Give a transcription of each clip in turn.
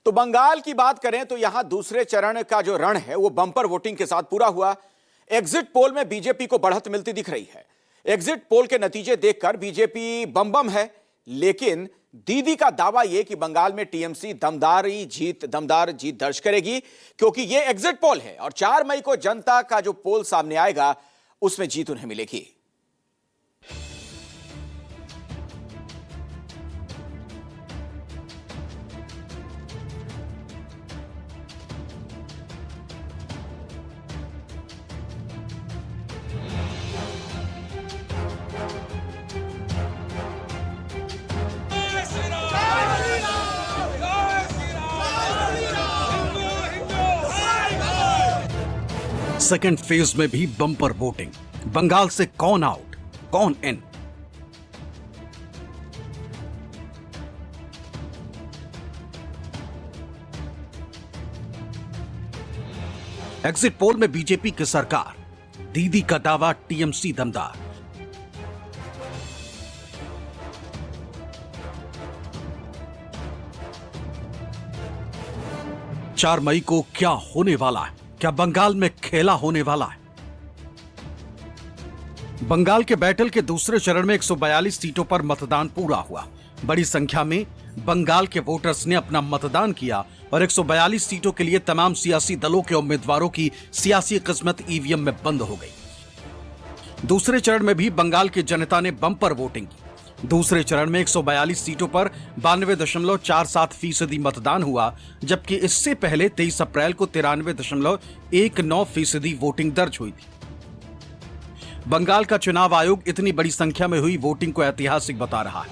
तो बंगाल की बात करें तो यहां दूसरे चरण का जो रण है वो बम्पर वोटिंग के साथ पूरा हुआ। एग्जिट पोल में बीजेपी को बढ़त मिलती दिख रही है। एग्जिट पोल के नतीजे देखकर बीजेपी बम है, लेकिन दीदी का दावा यह कि बंगाल में टीएमसी दमदार जीत दर्ज करेगी, क्योंकि यह एग्जिट पोल है और 4 मई को जनता का जो पोल सामने आएगा उसमें जीत उन्हें मिलेगी। सेकेंड फेज में भी बम्पर वोटिंग। बंगाल से कौन आउट, कौन इन? एग्जिट पोल में बीजेपी की सरकार, दीदी का दावा टीएमसी दमदार। चार मई को क्या होने वाला है? क्या बंगाल में खेला होने वाला है? बंगाल के बैटल के दूसरे चरण में 142 सीटों पर मतदान पूरा हुआ। बड़ी संख्या में बंगाल के वोटर्स ने अपना मतदान किया और 142 सीटों के लिए तमाम सियासी दलों के उम्मीदवारों की सियासी किस्मत ईवीएम में बंद हो गई। दूसरे चरण में भी बंगाल की जनता ने बम्पर वोटिंग की। दूसरे चरण में 142 सीटों पर 92.47% मतदान हुआ, जबकि इससे पहले 23 अप्रैल को 93.19% वोटिंग दर्ज हुई थी। बंगाल का चुनाव आयोग इतनी बड़ी संख्या में हुई वोटिंग को ऐतिहासिक बता रहा है।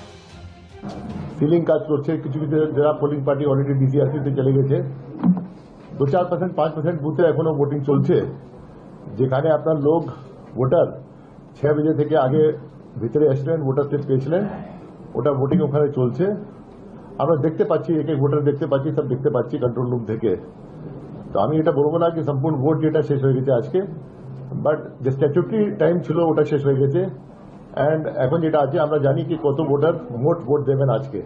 সিলিং কাজ করছে, কিছু কিছু যারা পোলিং পার্টি অলরেডি ডিসিআরসিতে চলে গেছে, 2-4% 5% বুথে এখনো ভোটিং চলছে, যেখানে আপনার লোক ভোটার 6 बजे থেকে আগে ভিতরে আসলেন, ভোটার স্লিপ পেয়েছিলেন, ওটা ভোটিং ওখানে চলছে। আমরা দেখতে পাচ্ছি, এক এক ভোটার দেখতে পাচ্ছি, সব দেখতে পাচ্ছি কন্ট্রোল রুম থেকে। তো আমি এটা বলবো না কি সম্পূর্ণ ভোট যেটা শেষ হয়ে গেছে আজকে, বাট যে স্ট্যাচুটরি টাইম ছিল ওটা শেষ হয়ে গেছে। एंड এখন যেটা আছে আমরা জানি कि কত ভোটার মোট ভোট দেবেন আজকে।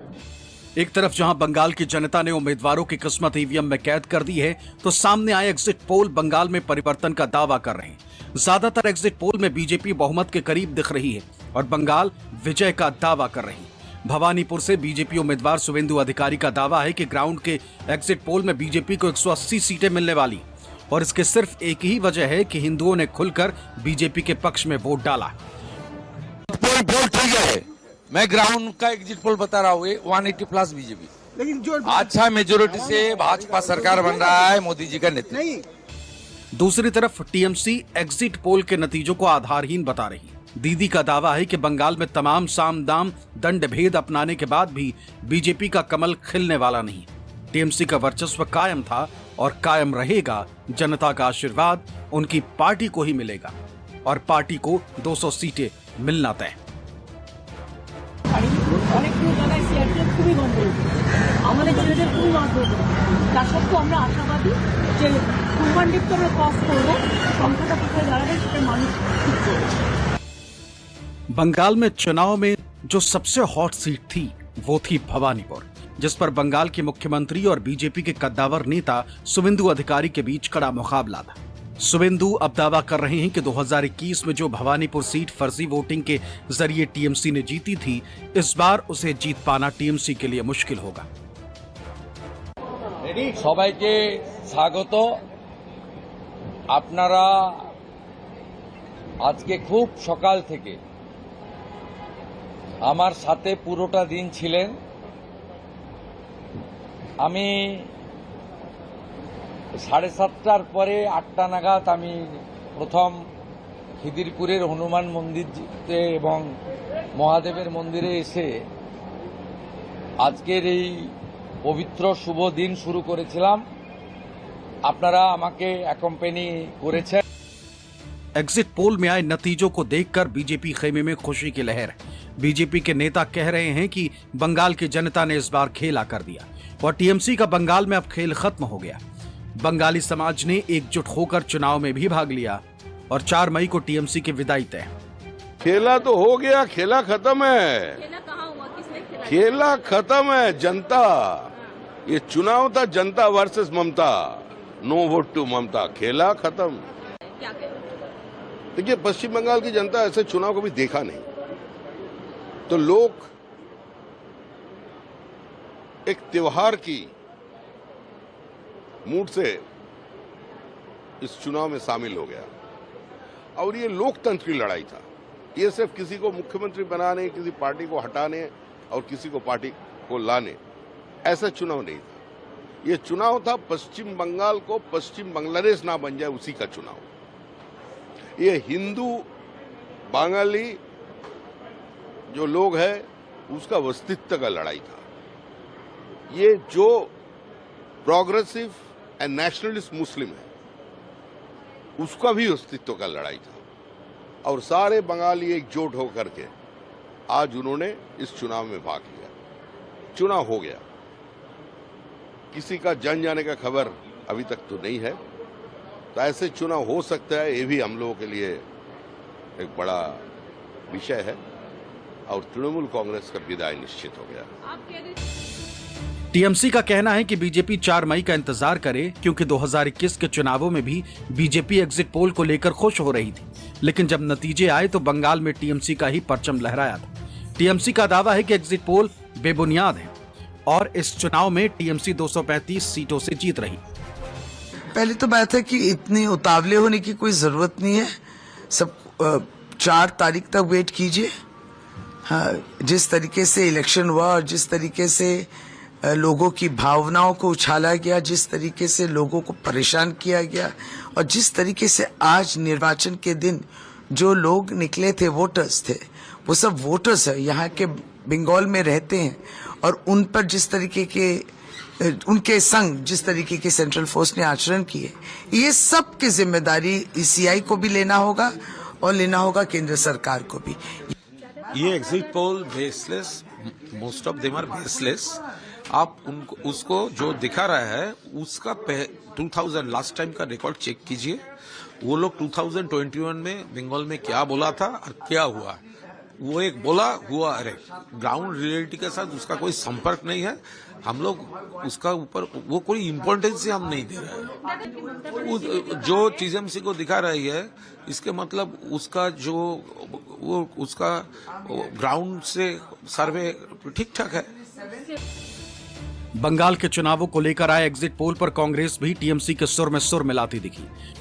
एक तरफ जहां बंगाल की जनता ने उम्मीदवारों की किस्मत ईवीएम में कैद कर दी है, तो सामने आए एग्जिट पोल बंगाल में परिवर्तन का दावा कर रहे हैं। ज्यादातर एग्जिट पोल में बीजेपी बहुमत के करीब दिख रही है और बंगाल विजय का दावा कर रही है। भवानीपुर से बीजेपी उम्मीदवार शुभेंदु अधिकारी का दावा है कि ग्राउंड के एग्जिट पोल में बीजेपी को 180 सीटें मिलने वाली, और इसके सिर्फ एक ही वजह है कि हिंदुओं ने खुलकर बीजेपी के पक्ष में वोट डाला। वोट हो गया है। मैं ग्राउंड का एग्जिट पोल बता रहा हूँ, 180 प्लस बीजेपी, लेकिन जो अच्छा मेजोरिटी से भाजपा सरकार बन रहा है मोदी जी का नेतृत्व। दूसरी तरफ टीएमसी एग्जिट पोल के नतीजों को आधारहीन बता रही। दीदी का दावा है कि बंगाल में तमाम साम दाम दंड भेद अपनाने के बाद भी बीजेपी का कमल खिलने वाला नहीं। टीएमसी का वर्चस्व कायम था और कायम रहेगा। जनता का आशीर्वाद उनकी पार्टी को ही मिलेगा और पार्टी को 200 सीटें मिलना तय। অনেকগুলো জায়গায় সিআরপিএফ খুবই গন্ডগোল, আমাদের ছেলেদের খুবই গন্ডগোল। তার সত্ত্বেও আমরা আশাবাদী যে কুরবানডিপকে আমরা ক্রস করবো, সংখ্যাটা কোথায় দাঁড়াবে সেটা মানুষ ঠিক করবে। बंगाल में चुनाव में जो सबसे हॉट सीट थी वो थी भवानीपुर, जिस पर बंगाल के मुख्यमंत्री और बीजेपी के कद्दावर नेता शुभेंदु अधिकारी के बीच कड़ा मुकाबला था। शुभेंदु अब दावा कर रहे हैं कि 2021 में जो भवानीपुर सीट फर्जी वोटिंग के जरिए टीएमसी ने जीती थी, इस बार उसे जीत पाना टीएमसी के लिए मुश्किल होगा। সবাইকে স্বাগত। আপনারা আজকে খুব সকাল থেকে আমার সাথে পুরোটা দিন ছিলেন। আমি 7:30টার পরে 8টা নাগাদ আমি প্রথম খিদিরপুরের হনুমান মন্দিরে এবং মহাদেবের মন্দিরে এসে আজকের এই পবিত্র শুভ দিন শুরু করেছিলাম। আপনারা আমাকে অ্যাকম্পানি করেছেন। एग्जिट पोल में आए नतीजों को देखकर बीजेपी खेमे में खुशी की लहर है। बीजेपी के नेता कह रहे हैं कि बंगाल की जनता ने इस बार खेला कर दिया और टीएमसी का बंगाल में अब खेल खत्म हो गया। बंगाली समाज ने एकजुट होकर चुनाव में भी भाग लिया और 4 मई को टीएमसी की विदाई तय। खेला तो हो गया, खेला खत्म है। खेला कहाँ हुआ, किसने खेला? खेला खत्म है। जनता ये चुनाव था जनता versus Mamata, no vote to Mamata, खेला खत्म। क्या कहें? देखिए, पश्चिम बंगाल की जनता ऐसे चुनाव कभी देखा नहीं, तो लोग एक त्योहार की मूड से इस चुनाव में शामिल हो गया। और ये लोकतंत्र की लड़ाई था, ये सिर्फ किसी को मुख्यमंत्री बनाने, किसी पार्टी को हटाने और किसी को पार्टी को लाने, ऐसा चुनाव नहीं था। ये चुनाव था पश्चिम बंगाल को पश्चिम बांग्लादेश ना बन जाए उसी का चुनाव। ये हिंदू बांगाली जो लोग हैं उसका अस्तित्व का लड़ाई था। ये जो प्रोग्रेसिव एंड नेशनलिस्ट मुस्लिम है उसका भी अस्तित्व का लड़ाई था। और सारे बंगाली एकजुट होकर के आज उन्होंने इस चुनाव में भाग लिया। चुनाव हो गया, किसी का जान जाने का खबर अभी तक तो नहीं है। तो ऐसे चुनाव हो सकता है, ये भी हम लोगों के लिए एक बड़ा विषय है। और तृणमूल कांग्रेस का विदाई निश्चित हो गया। टीएमसी का कहना है कि बीजेपी 4 मई का इंतजार करे, क्योंकि 2021 के चुनावों में भी बीजेपी एग्जिट पोल को लेकर खुश हो रही थी, लेकिन जब नतीजे आए तो बंगाल में टीएमसी का ही परचम लहराया था। टीएमसी का दावा है कि एग्जिट पोल बेबुनियाद है और इस चुनाव में टीएमसी 235 सीटों से जीत रही। पहली तो बात है कि इतनी उतावले होने की कोई जरूरत नहीं है। सब 4 तारीख तक वेट कीजिए। हाँ, जिस तरीके से इलेक्शन हुआ और जिस तरीके से लोगों की भावनाओं को उछाला गया, जिस तरीके से लोगों को परेशान किया गया और जिस तरीके से आज निर्वाचन के दिन जो लोग निकले थे, वोटर्स थे, वो सब वोटर्स है, यहाँ के बंगाल में रहते हैं। और उन पर जिस तरीके के उनके संग जिस तरीके के सेंट्रल फोर्स ने आचरण किए, ये सब की जिम्मेदारी ईसीआई को भी लेना होगा और लेना होगा केंद्र सरकार को भी। ये exit poll baseless, most of them are baseless. आप उनको उसको जो दिखा रहा है उसका 2000 लास्ट टाइम का रिकॉर्ड चेक कीजिए। वो लोग 2021 में बंगाल में क्या बोला था और क्या हुआ, वो एक बोला हुआ, अरे ग्राउंड रियलिटी के साथ उसका कोई संपर्क नहीं है। हम लोग उसका ऊपर वो कोई इम्पोर्टेंस हम नहीं दे रहे हैं। जो टीएमसी को दिखा रही है, इसके मतलब उसका जो वो उसका ग्राउंड से सर्वे ठीक ठाक है। बंगाल के चुनावों को लेकर आए एग्जिट पोल पर कांग्रेस भी टीएमसी के सुर में सुर मिलाती दिखी।